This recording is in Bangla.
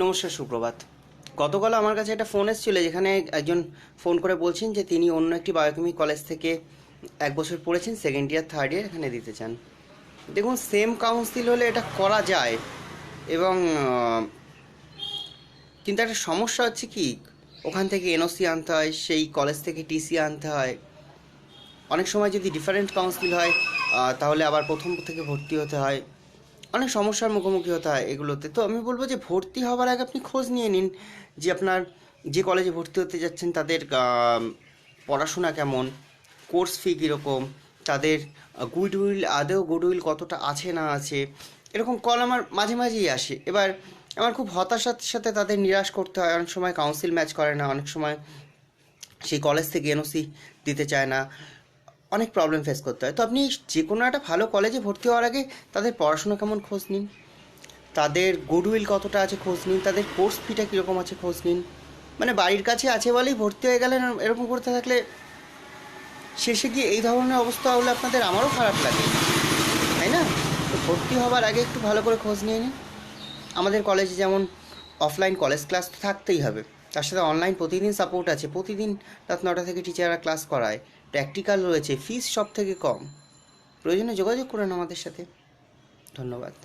নমস্কার, সুপ্রভাত। গতকাল আমার কাছে একটা ফোন এসেছিলো, যেখানে একজন ফোন করে বলছেন যে তিনি অন্য একটি বায়োকেমিক কলেজ থেকে 1 বছর পড়েছেন, সেকেন্ড ইয়ার থার্ড ইয়ার এখানে দিতে চান। দেখুন, সেম কাউন্সিল হলে এটা করা যায়, এবং কিন্তু একটা সমস্যা হচ্ছে কি, ওখান থেকে এনওসি আনতে হয়, সেই কলেজ থেকে টিসি আনতে হয়। অনেক সময় যদি ডিফারেন্ট কাউন্সিল হয়, তাহলে আবার প্রথম থেকে ভর্তি হতে হয়। অনেক সমস্যার মুখোমুখি হতে হয় এগুলোতে। তো আমি বলবো যে ভর্তি হওয়ার আগে আপনি খোঁজ নিয়ে নিন যে আপনার যে কলেজে ভর্তি হতে যাচ্ছেন তাদের পড়াশোনা কেমন, কোর্স ফি কীরকম, তাদের গুডউইল, আদৌ গুডউইল কতটা আছে না আছে। এরকম কল আমার মাঝে মাঝেই আসে। এবার আমার খুব হতাশার সাথে তাদের নিরাশ করতে হয়। অনেক সময় কাউন্সিল ম্যাচ করে না, অনেক সময় সেই কলেজ থেকে এনওসি দিতে চায় না, অনেক প্রবলেম ফেস করতে হয়। তো আপনি যে কোনো একটা ভালো কলেজে ভর্তি হওয়ার আগে তাদের পড়াশোনা কেমন খোঁজ নিন, তাদের গুডউইল কতটা আছে খোঁজ নিন, তাদের কোর্স ফিটা কীরকম আছে খোঁজ নিন। মানে বাড়ির কাছে আছে বলেই ভর্তি হয়ে গেলেন, এরকম করতে থাকলে শেষে গিয়ে এই ধরনের অবস্থা হলে আপনাদের, আমারও খারাপ লাগে, তাই না? তো ভর্তি হওয়ার আগে একটু ভালো করে খোঁজ নিয়ে নিন। আমাদের কলেজে যেমন অফলাইন কলেজ ক্লাস তো থাকতেই হবে, তার সাথে অনলাইন প্রতিদিন সাপোর্ট আছে। প্রতিদিন রাত 9টা থেকে টিচাররা ক্লাস করায়, প্র্যাকটিক্যাল রয়েছে, ফিস সব থেকে কম। প্রয়োজনে যোগাযোগ করুন আমাদের সাথে। ধন্যবাদ।